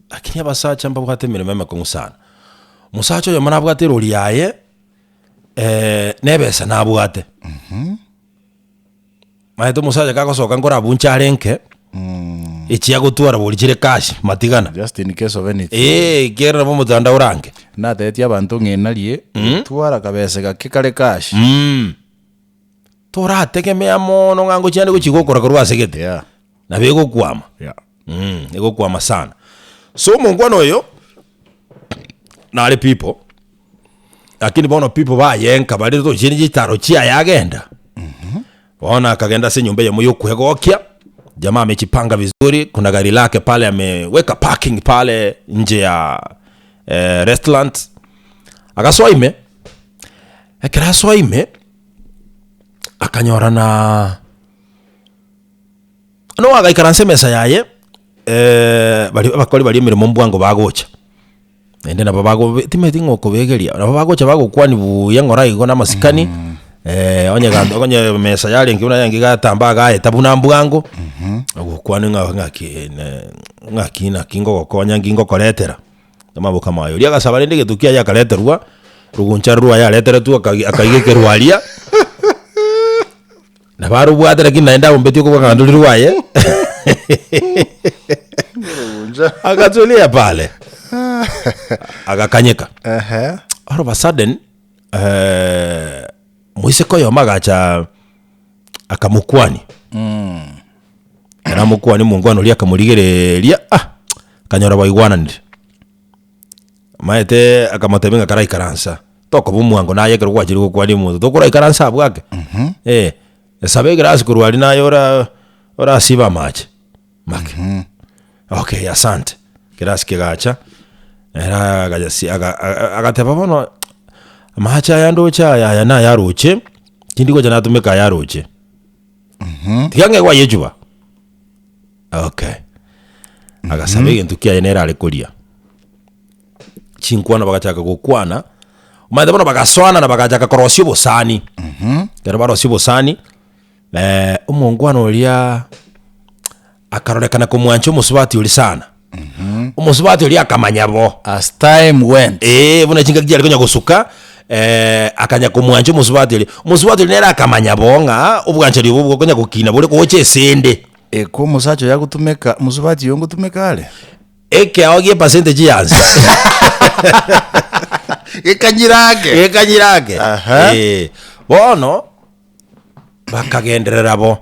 lakini abasacha mbabwate mirememe kumusana musacha yo manabwate roli yaye nebesa nabwate maito musacha kagosoka ngora buncha renke ichia gutwara buri kire cash matigana just in case of anything kera bo mutanda urange na tetia abantu ngenarie twara kabese gakikare cash tora tegemea mono ngango cyane gukigokora ko rwasegete na bego kwama ego kwama sana so mungwano yo nale people lakini bono people bayenka bali to chini gitaro chia yagenda bona akagenda se nyumba yemo yokuhegokia jamaa amechipanga vizuri kuna gari lake pale ameweka parking pale nje ya restaurant akaswaime akanyora na no agaikaranse mesa yaye bali mirimo mbwango bagocha ende na babago timeti ngoko begeria na bagocha bagokwani buya ngora igo na masikani onye mesa yale ngiuna yangi gatambaga etabuna mbwango okwani ngaki na kingo gokonya ngingo koletera tamabo kama yo liaga sabalende getukia ya kaleterwa ruguncha ruwa ya letera tu akaigekerwalia na baru bwate lakini naenda umbeti kwa kandulirwa ye akatulia pale agakanyeka all of a sudden muiseko yo magacha akamukwani era mukwani mungwano lia kamuligereria kanyora baigwana ndi maete akamotebenga karai karansa toko bumwango naye kero kwajiri gukwani muntu tokora ikaransa bwake sabe gracias kurwali nayo ora siba mache make okay asante gracias kigacha era gajasi agateba bono macha yando cha ya na yaruche kindiko jana tumeka yaruche tiyange kwa yejuba okay agasabe ntukia yenera alikulia chinkwana bagachaka gukwana umaide bono bagaswana na bagachaka korosyo bosani kero barosyo bosani umungwano lia akarorekana kumwancho musubati uli sana umusubati uli akamanyabo as time went buna chinga kijali konya gusuka akanya kumwancho musubati uli nera akamanyabo nga ubwancho libo konya gukina bule koche sende ko musacho yakutumeka musubati yongo tumekale aogie percentage yanza ekanyirage bono bakagenderera bo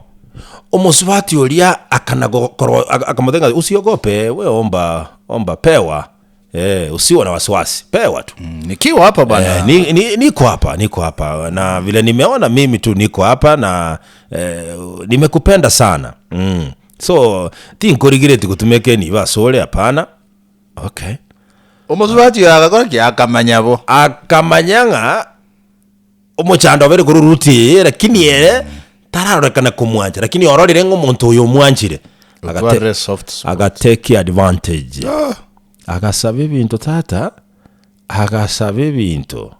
umusubati ulia akanagokoro akamutenga usiogope we omba pewa usiwe na wasiwasi pewa tu nikiwa hapa bana niko hapa na vile nimeona mimi tu niko hapa na nimekupenda sana so tinkorigire tikutumeke ni basole hapana okay umusubati akakora ki akamanyanga umuchando bere kururuti lakini tararekana kumwanja lakini ororire nk'umuntu uyo mwanjire agatake advantage agasabe bintu tata agasabe bintu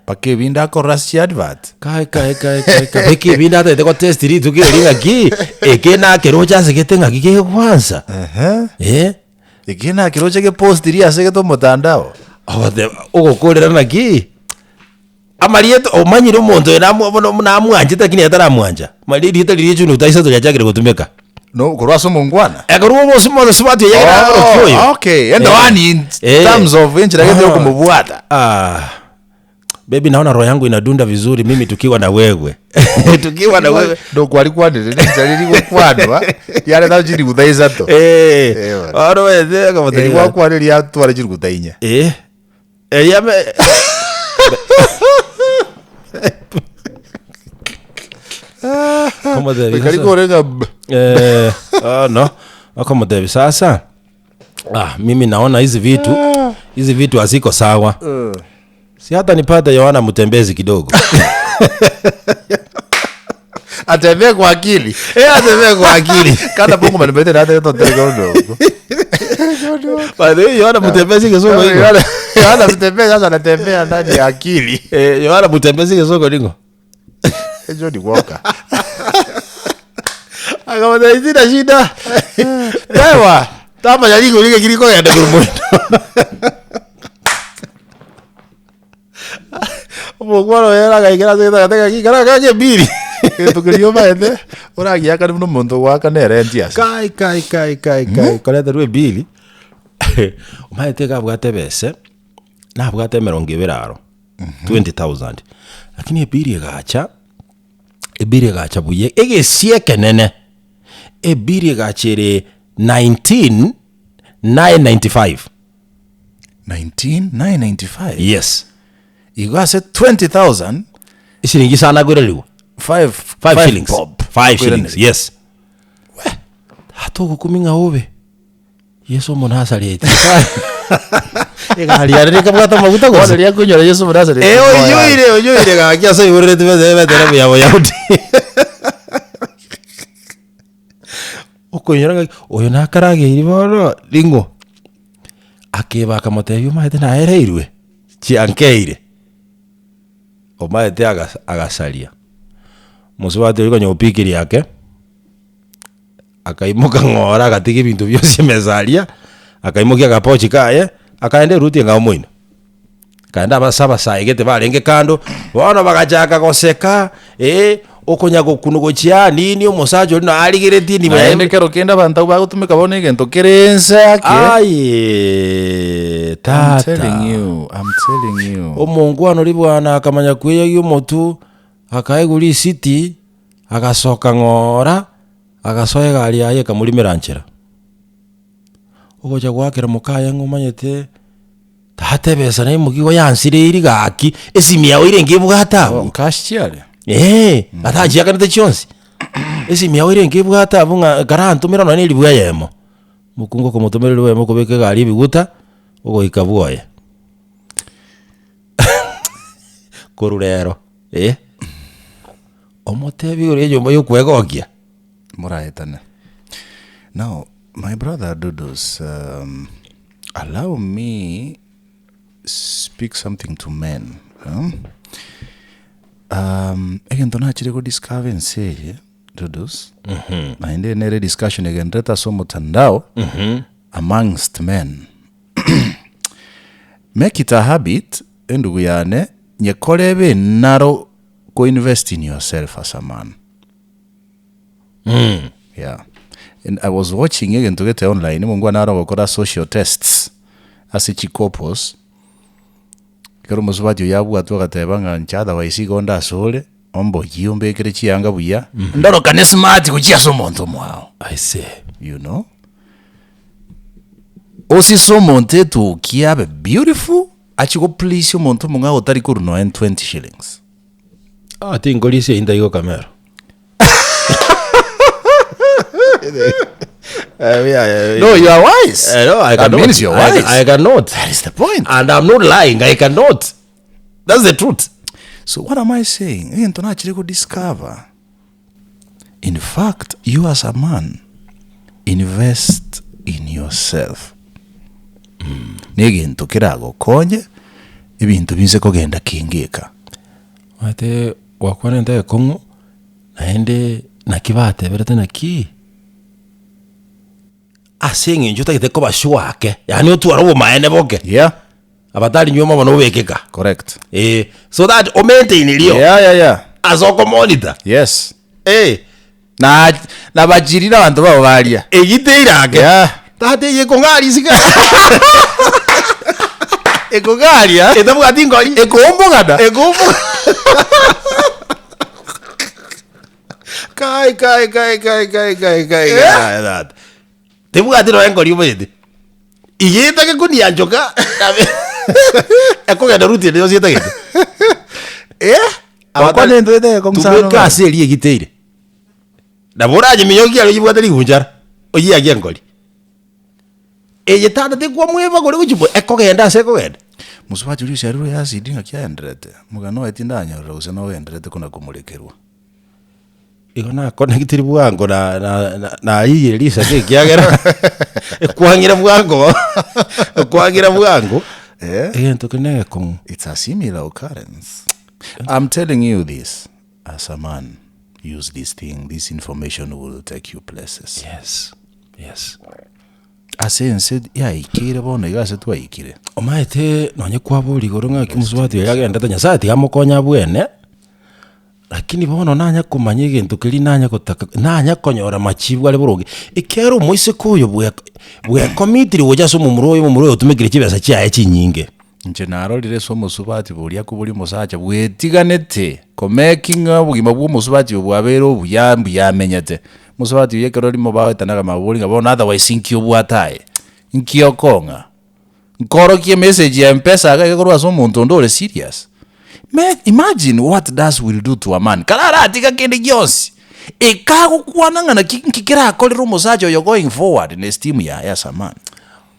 pake binda korasi advert kai pake binda tete ko test ri tukiringa ki ekena keroja seketenga kike kwanza ekena keroja ke post ri aseke to mutandao ugokorera naki amarieto omanyire umuntu namwanje takini ataramwanja maliri italiri cyunu utaisa to yajagire gutumeka no kurwaso mungwana akaruwo bose mo subati yagira ofoyo okay and one in terms of injira yetu kumubwata baby naona roho yangu inadunda vizuri mimi tukiwa na wewe ndo kwali kwandire njaliri kwadwa yale najiri gutaiza to aro weze kamoteri kwa kwali ya twara jiri gutainya yame como debe kalikorenga no como debe sasa mimi naona hizi vitu haziko sawa si hata nipata Yohana mtembezi kidogo atembee kwa akili kana bongo manipete na hata totegondo bado Yohana mtembezi kesoko hiyo Yohana mtembezi sasa anatembea ndani ya akili Yohana mtembezi kesoko dingo Johnny Walker akamwambia shida pewa Tama ya ligo lige kiriko ya ndaguru. Mugwaro era gaikira zeta kigara kage biri. Tukirio maende uragia kana no muntu waka nerentia. Kai. Koleta rwe biri. Umaite kabwate bese. Na bwate meronge beraro. 20,000. Lakini ebiri gacha buye egesieke nene. Ebiri gachere 19,995. 19,995. Yes. Igase 20,000. Shilingi sana goreliwa. 5 shillings. 5 shillings. Yes. We. Hato kukuminga obe. Yesu monasa leti. Ega liare kabata maguta gose. Wale yakunyora Yesu monasa leti. Oyoire gakia so iburete bete ya Yahudi. Okonyora oyo nakarage iribono lingo. Akeba kamotebyo mahete na ereirwe. Chiankeire. Omahete agasalia. Musubate liko nyopikiri yake. Akaimuka ngora agatiki bintu byose mezalia. Akaimuka agapochi kaye. Akaende ruti ngao mwino. Kaenda abasaba saigete balenge kando. Bona bagachaka goseka. Okonya gokunugochia nini omusajo no aligireti ni baende kero kenda banta bagutumika bone gento kerensa yake. Aye tata. I'm telling you. Omungu anori bwana akamanya kwiye y'umutu akaeguri city agasoka ngora agasoye gali aye kamuri meranchera. Ogocha gwakira mukaya ngumanyete tate besa naye mugigo yansire iri gaki esimia oire ngibugata. Nkashiale. Ataji akanete chonsi. Esi miawire ngibwata bunga garantumira no nili bwa yemo. Mukungo ko mutomerero wemo ko beke gali biguta ugo ikabuoye. Korurero. Omotebi uri yombo yokwegokia. Muraetane. Now, my brother Dodos, allow me speak something to men. Again, don't actually go discover and say, Dodos. Na inde nere discussion again, reta somo tandao amongst men. Make it a habit, ndugu yane, nyekolebe naro go invest in yourself as a man. Yeah. And I was watching again to get online, mungu naro gokora social tests as chikopos. Kero musubaju yabu atwagateba nga nchada waisigo ndasole ombo yumbe kire chianga buya ndoro kane smart kuchia so monto mwao. I say, you know, osi so monte to kiabe beautiful achiko please yo monto munga otari kuru no 20 shillings. I think golisi inda yo kamera. No, you are wise. No, I cannot. That means you're wise. I cannot. That is the point. And I'm not lying. I cannot. That's the truth. So what am I saying? You don't actually discover. In fact, you as a man, invest in yourself. Negento kirago konye, ibintu binse kogenda kingika. Ate wakwana nda kongo naende nakibate berete naki. Asengi njuta kiteko bashwake. Yani otuara wo maene boke. Yeah. Abatali nyoma bano wekeka. Correct. So that o maintain ilio. Yeah. Azoko monitor. Yes. Na bajirira abantu babo balia. Egiteira ake. Yeah. Tate ye kongari sika. Ekogalia. Etabu gatingoli. Ekombo gada. Ekombo. Kai. That. Tebu gatiro engoli ubede. Iyeta ke kuni anjoka. Ekogenda ruti ndio sieta gete. Abakwane ndwete komsano. Tubeka aseli egiteire. Na boraje minyoki ali yibwata ligunjara. Oyi agia ngoli. Eye te kwa mweba gore uchibo ekogenda sekogenda. Musubaju uri sharu yazidi ngakiendrete. Mugano etindanya rose no endrete kuna kumulekerwa. Igona connected bwango na iyi Elisa ke kiagera. Ekwangira bwango. Ekwangira bwango. Ntokene kon. It's a similar occurrence. I'm telling you this as a man. Use this thing. This information will take you places. Yes. asense ya ikire bona igase twa ikire omaete nonye kwaburi goronga kimusubati yagenda tanya sati gamukonya bwene lakini bono nanya kumanya igintu kiri nanya gutaka nanya konyora machibu ari burugi ikero moise kuyo bwe committee woja so mumuroyo utumikire kibesa cyaye kinyinge nje narorire so musubati buri akuburi musacha bwetiganete ko making ubugima bwo musubati bwabero buyambu yamenyete musubati yekero limo bawetanaga maburi ngabona otherwise inkyo bwataye inkyo konga nkoro kie message ya mpesa akakorwa so muntu ndore serious. Man, imagine what that will do to a man. Karara atika kende gyosi. Ekago kuananga na kikira akolero musacho you're going forward in esteem ya as a man.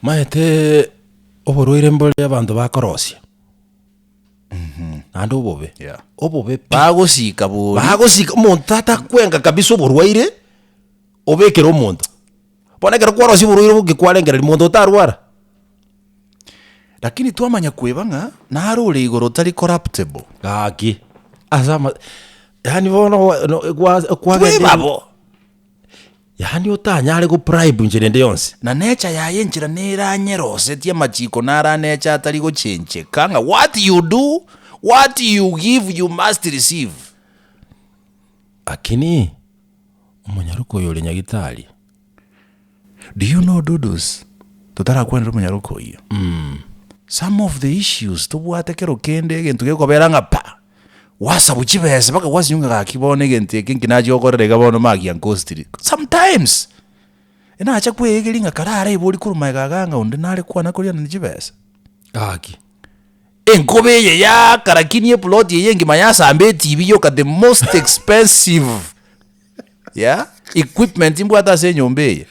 Maete oboruire mbole abantu bakorosia. Ando obobe. Yeah. Obobe bagosika buri. Bagosika umuntu atakwenga kabisa oboruire obekera omuntu. Bonekera kworosia oboruire bugikwarengera limuntu otarwara. Lakini twamanya kwebanga narore igoro tari corruptible. Gaki. Azama yani bono kwa babo. Yani utanyare go bribe njirende yonse. Na nature yaye njira neranyerose tie machiko nara nature atari go chenche. Kanga what you do, what you give you must receive. Akini umunyaruko yole nyagitali. Do you know Dudus? Tutara kwenda umunyaruko hiyo. Some of the issues tubwatekero kende gentu gekoberanga pa wasa buchibese baka wasinyunga kakibone gente kinkinaji okorerega bono magi ankostiri sometimes ina acha kwegelinga karare ibuli kuruma gaganga unde nale kwa nakolia nijibese aki enkobe ya karakini plot yengi mayasa ambe TV yoka the most expensive yeah equipment imbwata senyombe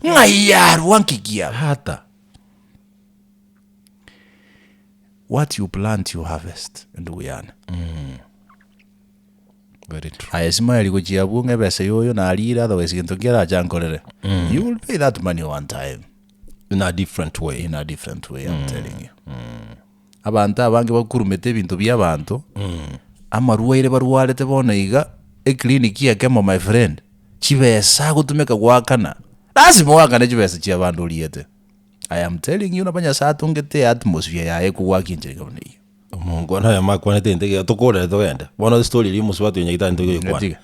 ngayar wankikia hata what you plant you harvest ndugu yana. Very true. Ayesima yali kuchiabu ngebese yoyo na alira otherwise kintu kira chankolere. You will pay that money one time in a different way. I'm telling you. Abantu abange bakurumete ibintu by'abantu. Amaruwaire baruwale tebona iga e clinic ya kemo my friend. Chibesa gutumeka gwakana. Lazima wakane chibesa cy'abantu liyete. I am telling you nabanya satungete atmosphere yae kuwakinje ngabone. Mungu ana makwane tende tokore togenda. Bona story iri musubatu nyagita ndo yekwana.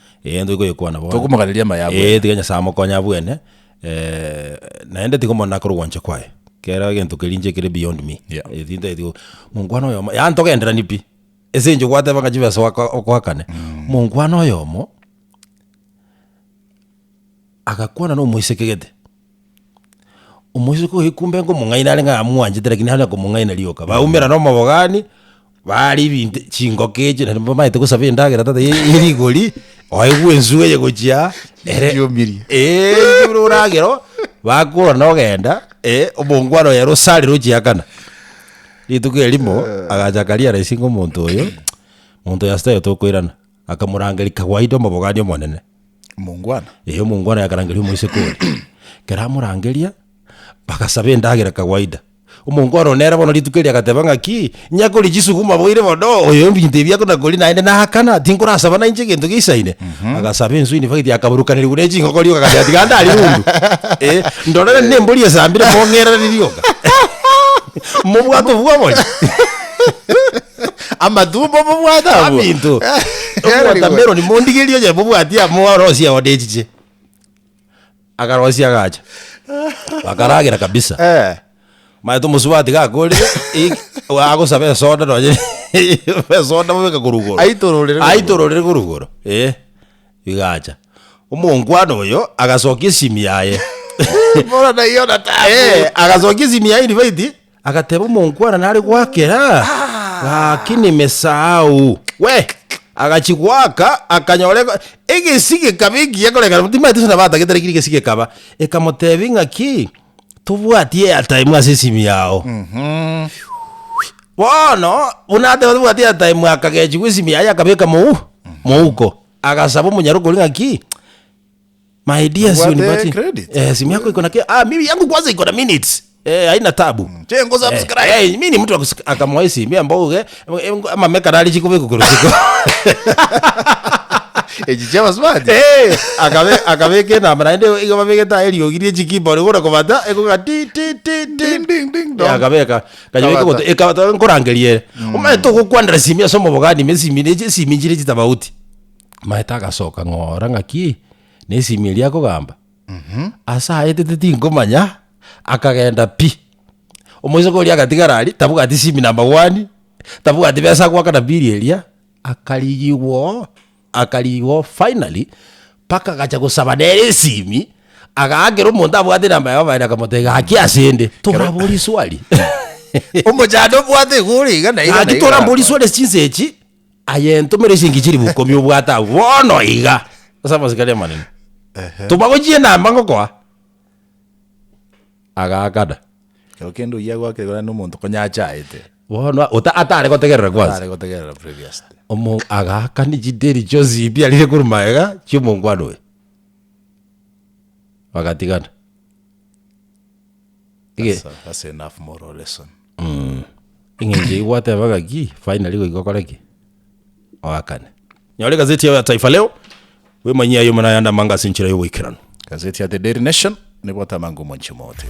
Ndo yekwana bona. Tokumagaliria mayabu. Tiganya samo konya bwene. Naende tiko mona kuru wanche kwae. Kera gento kelinje kire beyond me. Tinde tiko Mungu ana yomo. Ya ntogendera nipi. Esenje kwate banga jibesa okwakane. Mungu ana yomo. Akakwana no muisekegete. Umuisuko hikumbe ngo mungaina alenga amuanje terekini hana ko mungaina liyoka ba umera no mabogani bali binte chingo keje na mama ite kusabe ndagira tata iri goli oigwe nzuye gochia yo miri uragero bakura no genda obongwaro yero sali rochia kana lituke limo agajakalia resingo muntu ya stayo to kwirana akamurangeli kawaida mabogani monene mungwana mungwana yakarangeli umuisuko kera murangelia bakasabe ndagira kawaida umungoro nera bono litukelia katebanga ki nyako lijisukuma boire bodo oyo mbinte byako na goli naende na hakana tinkura sabana inje gento gisaine agasabe nzu ni fakiti akaburukanira uneji ngokoli kakati ganda ali rundu ndorera nemboli yasambire mongera lilioka mubwato bwabonye amadumbo mubwata abintu tamero ni mondigelio je mubwatia mworosia odejiche akarosia gacha bakaragira kabisa maito musubati gakore wago sabe soda noje soda mweka kurugoro aitororere kurugoro bigacha umungwano yo agasokia simi yaye bora na iyo na tabu agasokia simi yaye ndiviti agateba umungwana nari gwakera lakini mesau we agachikwaka akanyoleka egesige kabiki yakoleka mutima tisa nabata getari kiri gesige kaba ekamotebinga ki tubwatie ataimu asisimi yao bono unate tubwatie ataimu akagechi kwisimi yaya kabeka muuko agasabo munyaruko linga ki my ideas unibati simu yako iko na ki mimi yangu kwanza iko na minutes haina tabu chengo subscribe mimi ni mtu akamwaisi mimi ambao ama meka dali chikubeko kurusiko Ejichema smart. Akabeke na manaende ikabeke ta elio girie chikipa uri kubata ekuga ti Ding ding ding. akabeka kanyobeke goto ekabata nkorangerie umaito gukwandira simia somo bogani mesimi neje siminjire chitabauti maeta gasoka ngora ngaki ne simia yako gamba asa etete tingomanya akagenda pi omoizo ko liaga tigarari tabuga ati simi number 1 tabuga ati besa kwa kana bili elia akaliwo finally paka gacha gusaba nere simi agagero monda bwate namba ya baira kamotega akiasende turaburi swali Umujado bwate guri gana iga. Turaburi swali cinsechi ayento mere singikiri bukomi obwata wono iga sasa sikale manene tubagojie namba ngokwa agakada Kendo yago akegora no muntu konyacha ete. wono atare gotegerera kwanza Atare gotegerera previous. omo agaka ni jideri jozi bia lile kurumaega chumo ngwadwe wakatigana That's enough moral lesson. ingenje iwate bagaki finally goigokoreki wakane nyore gazeti ya Taifa Leo we manyia yo mana yanda manga sinchira yo wikirano Gazeti ya The Daily Nation ni bota mangu monchi mote.